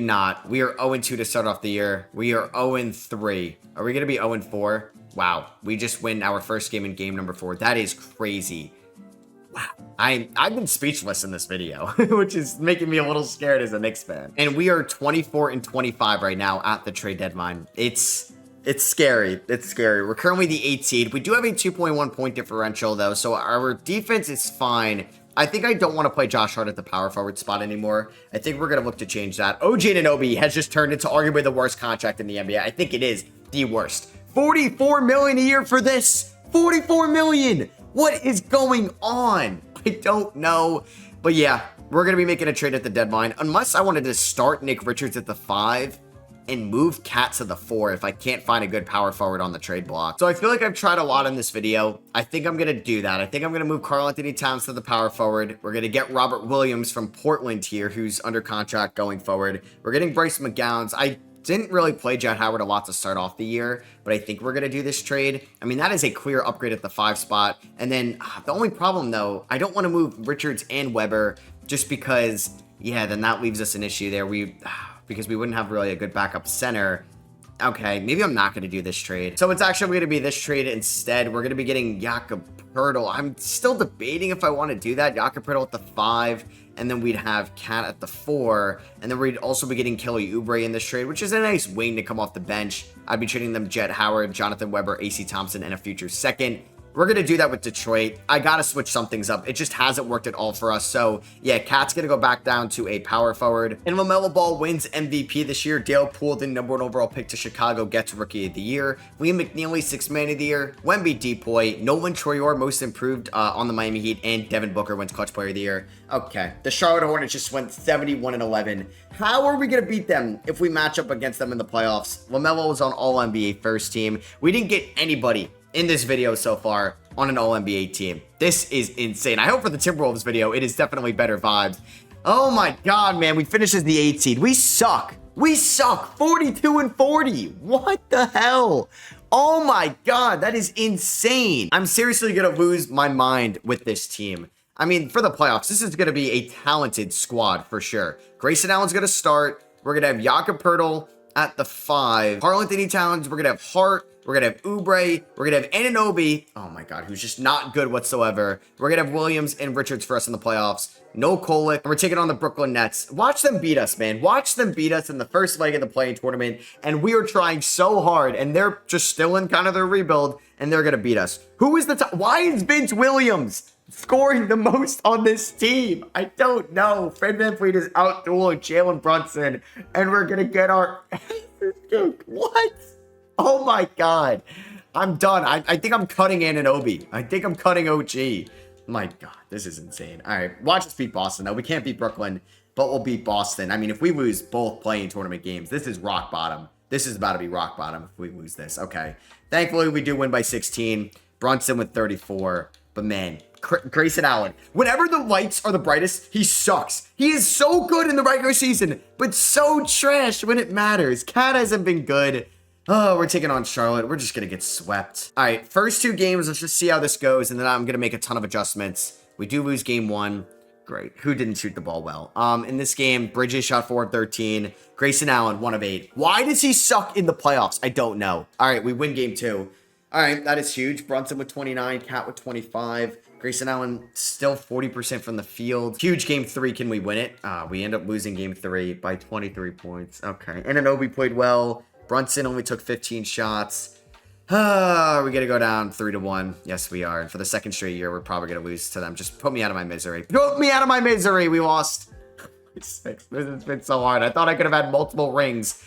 S1: not. We are 0-2 to start off the year. We are 0-3. Are we going to be 0-4? Wow. We just win our first game in game number 4. That is crazy. Wow. I've been speechless in this video, which is making me a little scared as a Knicks fan. And we are 24-25 right now at the trade deadline. It's scary. It's scary. We're currently the 8th seed. We do have a 2.1 point differential, though, so our defense is fine. I think I don't want to play Josh Hart at the power forward spot anymore. I think we're going to look to change that. OG Anunoby has just turned into arguably the worst contract in the NBA. I think it is the worst. $44 million a year for this. $44 million. What is going on? I don't know. But yeah, we're going to be making a trade at the deadline. Unless I wanted to start Nick Richards at the 5 and move Cat to the 4 if I can't find a good power forward on the trade block. So I feel like I've tried a lot in this video. I think I'm going to do that. I think I'm going to move Karl-Anthony Towns to the power forward. We're going to get Robert Williams from Portland here, who's under contract going forward. We're getting Bryce McGowns. I didn't really play Jet Howard a lot to start off the year, but I think we're going to do this trade. I mean, that is a clear upgrade at the 5 spot. And then the only problem, though, I don't want to move Richards and Weber just because, yeah, then that leaves us an issue there. Because we wouldn't have really a good backup center. Okay, maybe I'm not going to do this trade. So it's actually going to be this trade instead. We're going to be getting Jakob Poeltl. I'm still debating if I want to do that. Jakob Poeltl at the 5, and then we'd have Cat at the 4, and then we'd also be getting Kelly Oubre in this trade, which is a nice wing to come off the bench. I'd be trading them Jet Howard, Jonathan Weber, AC Thompson, and a future second. We're going to do that with Detroit. I got to switch some things up. It just hasn't worked at all for us. So, yeah, Cat's going to go back down to a power forward. And LaMelo Ball wins MVP this year. Dale Poole, the #1 overall pick to Chicago, gets Rookie of the Year. Liam McNeely, 6th Man of the Year. Wemby Depoy. Nolan Troyer, Most Improved on the Miami Heat. And Devin Booker wins Clutch Player of the Year. Okay, the Charlotte Hornets just went 71-11. How are we going to beat them if we match up against them in the playoffs? LaMelo was on All-NBA first team. We didn't get anybody in this video so far on an All-NBA team. This is insane. I hope for the Timberwolves video, it is definitely better vibes. Oh my God, man. We finished as the 8th seed. We suck. We suck. 42-40. What the hell? Oh my God, that is insane. I'm seriously going to lose my mind with this team. I mean, for the playoffs, this is going to be a talented squad for sure. Grayson Allen's going to start. We're going to have Jakob Poeltl at the 5. Karl-Anthony Towns, we're going to have Hart. We're going to have Oubre. We're going to have Anunoby. Oh my God, who's just not good whatsoever. We're going to have Williams and Richards for us in the playoffs. No Kolek. And we're taking on the Brooklyn Nets. Watch them beat us, man. Watch them beat us in the first leg of the play-in tournament. And we are trying so hard. And they're just still in kind of their rebuild. And they're going to beat us. Who is the top? Why is Vince Williams scoring the most on this team? I don't know. Fred VanVleet is out dueling Jalen Brunson. And we're going to get our... What? Oh my God. I'm done. I think I'm cutting Anunoby. I think I'm cutting OG. My God, this is insane. All right, watch us beat Boston, though. We can't beat Brooklyn, but we'll beat Boston. I mean, if we lose both play-in tournament games, this is rock bottom. This is about to be rock bottom if we lose this. Okay. Thankfully, we do win by 16. Brunson with 34. But man, Grayson Allen, whenever the lights are the brightest, he sucks. He is so good in the regular season, but so trash when it matters. Cat hasn't been good. Oh, we're taking on Charlotte. We're just going to get swept. All right, first 2 games. Let's just see how this goes, and then I'm going to make a ton of adjustments. We do lose game 1. Great. Who didn't shoot the ball well? In this game, Bridges shot 4 of 13. Grayson Allen, 1 of 8. Why does he suck in the playoffs? I don't know. All right, we win game 2. All right, that is huge. Brunson with 29, Cat with 25. Grayson Allen still 40% from the field. Huge game 3. Can we win it? We end up losing game 3 by 23 points. Okay. Anunoby played well. Brunson only took 15 shots. We're going to go down 3-1. Yes, we are. And for the second straight year, we're probably going to lose to them. Just put me out of my misery. Put me out of my misery. We lost. 6. This has been so hard. I thought I could have had multiple rings.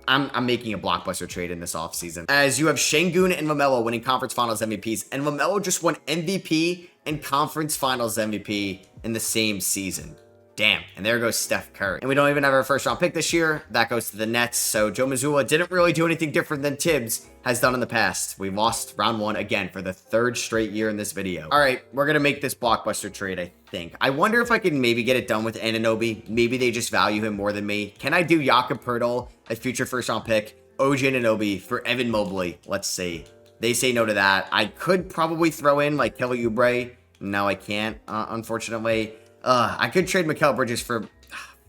S1: I'm making a blockbuster trade in this offseason. As you have Şengün and LaMelo winning conference finals MVPs. And LaMelo just won MVP and conference finals MVP in the same season. Damn, and there goes Steph Curry. And we don't even have our first round pick this year. That goes to the Nets. So Joe Mazzulla didn't really do anything different than Tibbs has done in the past. We lost round 1 again for the 3rd straight year in this video. All right, we're going to make this blockbuster trade, I think. I wonder if I can maybe get it done with Anunoby. Maybe they just value him more than me. Can I do Jakob Poeltl, a future first round pick, OG Anunoby for Evan Mobley? Let's see. They say no to that. I could probably throw in like Kelly Oubre. No, I can't, unfortunately. I could trade Mikal Bridges for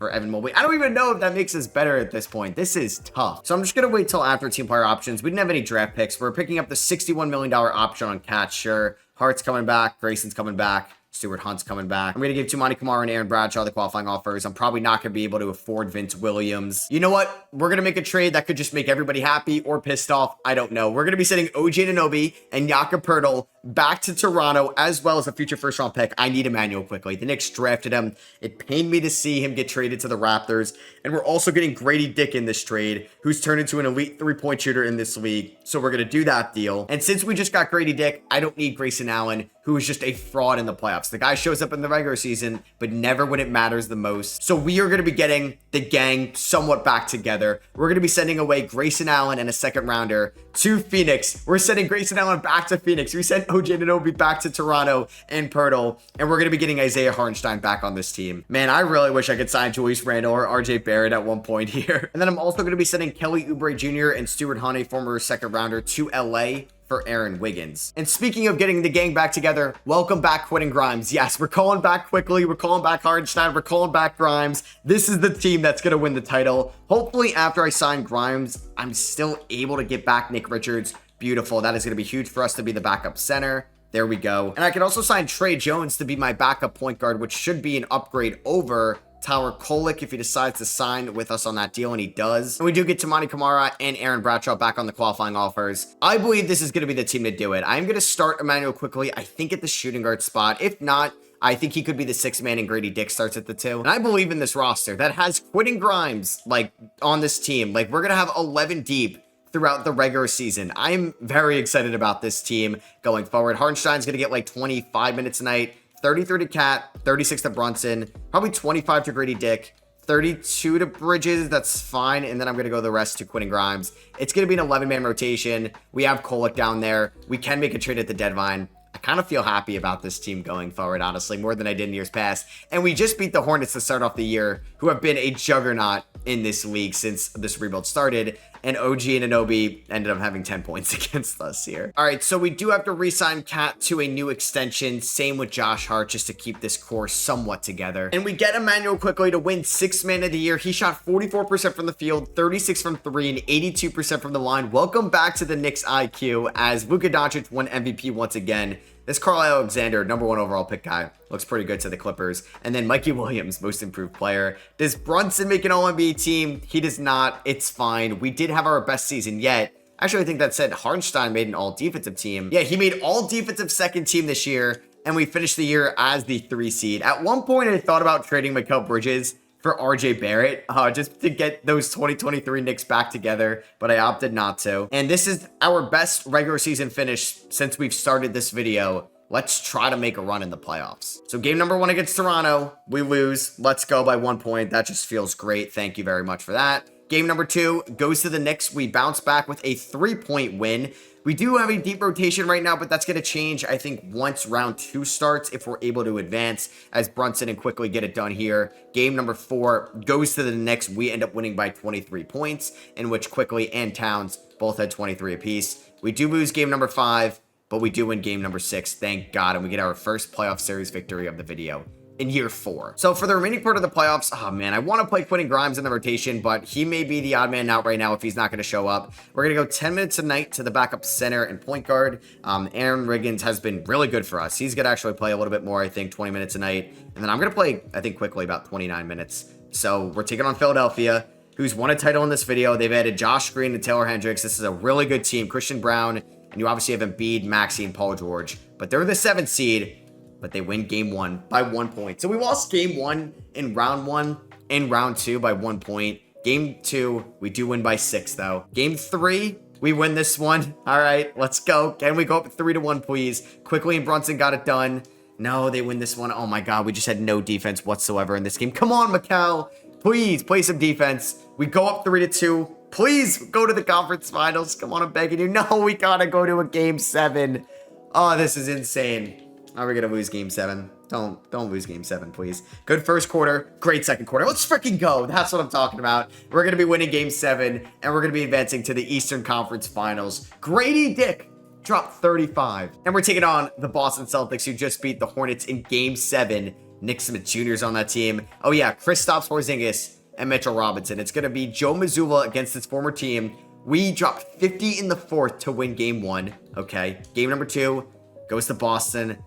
S1: Evan Mobley. I don't even know if that makes us better at this point. This is tough. So I'm just going to wait till after team player options. We didn't have any draft picks. We're picking up the $61 million option on Cat. Sure. Hart's coming back. Grayson's coming back. Stuart Hunt's coming back. I'm going to give Tumani Kamara and Aaron Bradshaw the qualifying offers. I'm probably not going to be able to afford Vince Williams. You know what? We're going to make a trade that could just make everybody happy or pissed off. I don't know. We're going to be sending OG Anunoby and Jakob Poeltl back to Toronto, as well as a future first round pick. I need Emmanuel quickly. The Knicks drafted him. It pained me to see him get traded to the Raptors. And we're also getting Grady Dick in this trade, who's turned into an elite 3-point shooter in this league. So we're going to do that deal. And since we just got Grady Dick, I don't need Grayson Allen, who is just a fraud in the playoffs. The guy shows up in the regular season, but never when it matters the most. So we are going to be getting the gang somewhat back together. We're going to be sending away Grayson Allen and a 2nd rounder to Phoenix. We're sending Grayson Allen back to Phoenix. We sent OG Anunoby back to Toronto and Poeltl. And we're going to be getting Isaiah Hartenstein back on this team. Man, I really wish I could sign Julius Randle or RJ Barrett at one point here. And then I'm also going to be sending Kelly Oubre Jr. and Stuart Hunt, a former 2nd rounder, to LA for Aaron Wiggins. And speaking of getting the gang back together, welcome back Quentin Grimes. Yes, we're calling back quickly. We're calling back Hardenstein. We're calling back Grimes. This is the team that's going to win the title. Hopefully after I sign Grimes, I'm still able to get back Nick Richards. Beautiful. That is going to be huge for us to be the backup center. There we go. And I can also sign Trey Jones to be my backup point guard, which should be an upgrade over Tyler Kolek if he decides to sign with us on that deal, and he does. And we do get Tumani Kamara and Aaron Bradshaw back on the qualifying offers. I believe this is going to be the team to do it. I'm going to start Emmanuel quickly, I think at the shooting guard spot. If not, I think he could be the 6th man and Grady Dick starts at the 2. And I believe in this roster that has Quentin Grimes, like, on this team. Like, we're going to have 11 deep throughout the regular season. I'm very excited about this team going forward. Hartenstein's going to get like 25 minutes a night. 33 to Cat, 36 to Brunson, probably 25 to Grady Dick, 32 to Bridges. That's fine. And then I'm going to go the rest to Quentin Grimes. It's going to be an 11-man rotation. We have Kolek down there. We can make a trade at the deadline. I kind of feel happy about this team going forward, honestly, more than I did in years past. And we just beat the Hornets to start off the year, who have been a juggernaut in this league since this rebuild started. and OG and Anunoby ended up having 10 points against us here. All right, so we do have to re-sign Cat to a new extension. Same with Josh Hart, just to keep this core somewhat together. And we get Emmanuel quickly to win 6th man of the year. He shot 44% from the field, 36 from 3, and 82% from the line. Welcome back to the Knicks IQ as Luka Doncic won MVP once again. This Carl Alexander, #1 overall pick guy, looks pretty good to the Clippers. And then Mikey Williams, most improved player. Does Brunson make an All-NBA team? He does not. It's fine. We did have our best season yet. Actually, I think that said Hartenstein made an all-defensive team. Yeah, he made all-defensive second team this year, and we finished the year as the 3 seed. At one point, I thought about trading Mikal Bridges for RJ Barrett, just to get those 2023 Knicks back together, but I opted not to. And this is our best regular season finish since we've started this video. Let's try to make a run in the playoffs. So game number 1 against Toronto, we lose. Let's go by 1 point. That just feels great. Thank you very much for that. Game number 2 goes to the Knicks. We bounce back with a 3-point win. We do have a deep rotation right now, but that's going to change, I think, once round 2 starts, if we're able to advance, as Brunson and quickly get it done here. Game number 4 goes to the Knicks. We end up winning by 23 points, in which Quickly and Towns both had 23 apiece. We do lose game number 5, but we do win game number 6, thank God, and we get our first playoff series victory of the video in year 4. So for the remaining part of the playoffs, oh man, I want to play Quentin Grimes in the rotation, but he may be the odd man out right now if he's not going to show up. We're going to go 10 minutes a night to the backup center and point guard. Aaron Riggins has been really good for us. He's going to actually play a little bit more, I think, 20 minutes a night. And then I'm going to play, I think, quickly about 29 minutes. So we're taking on Philadelphia, who's won a title in this video. They've added Josh Green and Taylor Hendricks. This is a really good team. Christian Brown, and you obviously have Embiid, Maxey, and Paul George. But they're the 7th seed. But they win game 1 by 1 point. So we lost game 1 in round 1 and round 2 by 1 point. Game 2, we do win by 6 though. Game 3, we win this one. All right, let's go. Can we go up 3-1, please? Quickly and Brunson got it done. No, they win this one. Oh my God, we just had no defense whatsoever in this game. Come on, Mikal. Please play some defense. We go up 3-2. Please go to the conference finals. Come on, I'm begging you. No, we gotta go to a game 7. Oh, this is insane. Are we gonna lose game 7? Don't lose game 7, please. Good first quarter, great second quarter. Let's freaking go. That's what I'm talking about. We're gonna be winning game 7, and we're gonna be advancing to the Eastern Conference Finals. Grady Dick dropped 35. And we're taking on the Boston Celtics, who just beat the Hornets in game 7. Nick Smith Jr. is on that team. Oh yeah, Kristaps Porzingis and Mitchell Robinson. It's gonna be Joe Mazzulla against his former team. We dropped 50 in the 4th to win game 1. Okay, game number 2 goes to Boston.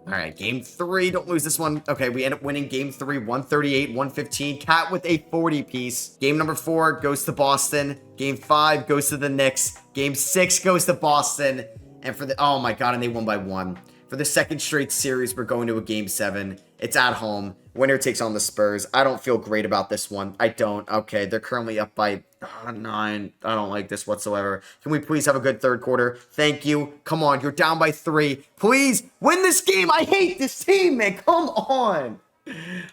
S1: All right, game 3, don't lose this one. Okay, we end up winning game 3, 138-115. Cat with a 40 piece. Game number 4 goes to Boston. Game 5 goes to the Knicks. Game 6 goes to Boston. And for the, oh my God, and they won by 1. For the second straight series, we're going to a game 7. It's at home. Winner takes on the Spurs. I don't feel great about this one. I don't. Okay, they're currently up by 9. I don't like this whatsoever. Can we please have a good third quarter? Thank you. Come on, you're down by 3. Please win this game. I hate this team, man. Come on.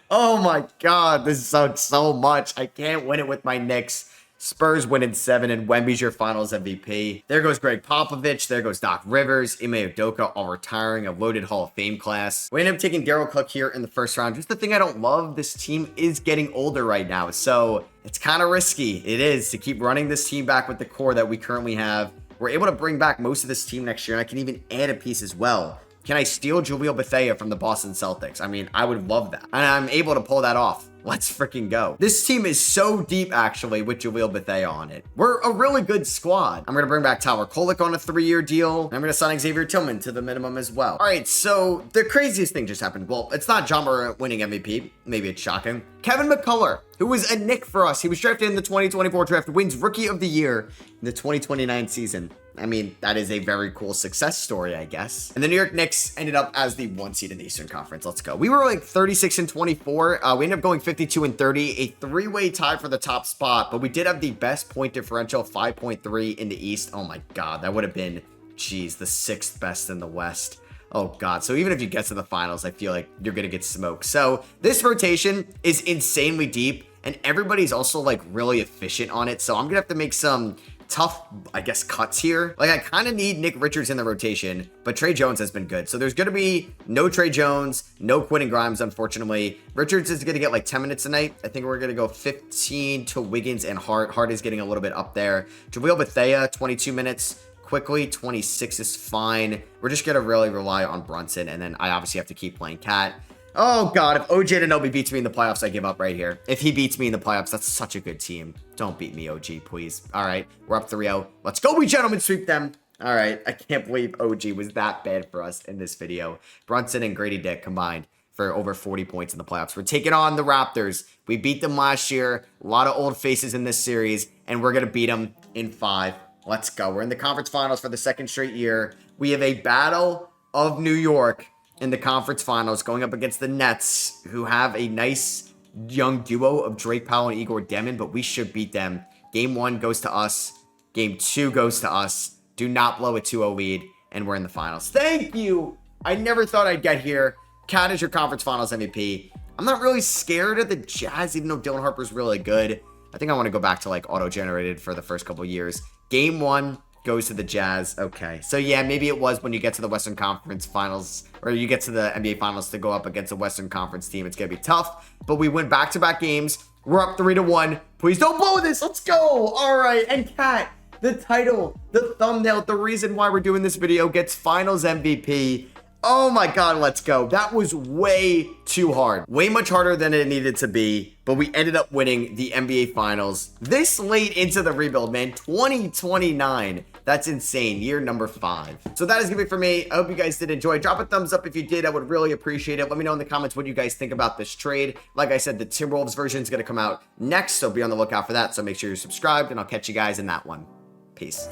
S1: Oh my God, this sucks so much. I can't win it with my Knicks. Spurs win in 7, and Wemby's your finals MVP. There goes Greg Popovich. There goes Doc Rivers. Ime Udoka all retiring, a loaded Hall of Fame class. We ended up taking Daryl Cook here in the first round. Just the thing I don't love, this team is getting older right now, so it's kind of risky. It is to keep running this team back with the core that we currently have. We're able to bring back most of this team next year, and I can even add a piece as well. Can I steal Jahlil Bethea from the Boston Celtics? I mean, I would love that. And I'm able to pull that off. Let's freaking go. This team is so deep, actually, with Jahlil Bethea on it. We're a really good squad. I'm going to bring back Tyler Kolek on a 3-year deal. I'm going to sign Xavier Tillman to the minimum as well. All right, so the craziest thing just happened. Well, it's not Ja Morant winning MVP. Maybe it's shocking. Kevin McCullough, who was a Knick for us. He was drafted in the 2024 draft, wins Rookie of the Year in the 2029 season. I mean, that is a very cool success story, I guess. And the New York Knicks ended up as the 1 seed in the Eastern Conference. Let's go. We were like 36-24. We ended up going 52-30, a 3-way tie for the top spot, but we did have the best point differential, 5.3 in the East. Oh my God, that would have been, geez, the 6th best in the West. Oh God, so even if you get to the finals, I feel like you're gonna get smoked. So this rotation is insanely deep, and everybody's also like really efficient on it. So I'm gonna have to make some tough, I guess, cuts here. Like, I kind of need Nick Richards in the rotation, but Trey Jones has been good. So there's going to be no Trey Jones, no Quentin Grimes, unfortunately. Richards is going to get like 10 minutes tonight. I think we're going to go 15 to Wiggins and Hart. Hart is getting a little bit up there. JaVale Bethea, 22 minutes. Quickly, 26 is fine. We're just going to really rely on Brunson, and then I obviously have to keep playing Cat. Oh, God, if OG Anunoby beats me in the playoffs, I give up right here. If he beats me in the playoffs, that's such a good team. Don't beat me, OG, please. All right, we're up 3-0. Let's go, we gentlemen sweep them. All right, I can't believe OG was that bad for us in this video. Brunson and Grady Dick combined for over 40 points in the playoffs. We're taking on the Raptors. We beat them last year. A lot of old faces in this series, and we're going to beat them in 5. Let's go. We're in the conference finals for the second straight year. We have a battle of New York in the conference finals going up against the Nets, who have a nice young duo of Drake Powell and Igor Demon, but we should beat them. Game 1 goes to us. Game 2 goes to us. Do not blow a 2-0 lead, and we're in the finals. Thank you. I never thought I'd get here. Cat is your conference finals MVP. I'm not really scared of the Jazz, even though Dylan Harper's really good. I think I want to go back to like auto-generated for the first couple years. Game 1 goes to the Jazz. Okay. So yeah, maybe it was when you get to the Western Conference Finals, or you get to the NBA Finals to go up against a Western Conference team. It's going to be tough, but we win back-to-back games. We're up 3-1. Please don't blow this. Let's go. All right. And Cat, the title, the thumbnail, the reason why we're doing this video gets Finals MVP. Oh my God, let's go. That was way too hard. Way much harder than it needed to be, but we ended up winning the NBA Finals this late into the rebuild, man. 2029. That's insane. Year number 5. So that is going to be for me. I hope you guys did enjoy. Drop a thumbs up if you did. I would really appreciate it. Let me know in the comments what you guys think about this trade. Like I said, the Timberwolves version is going to come out next, so be on the lookout for that. So make sure you're subscribed, and I'll catch you guys in that one. Peace.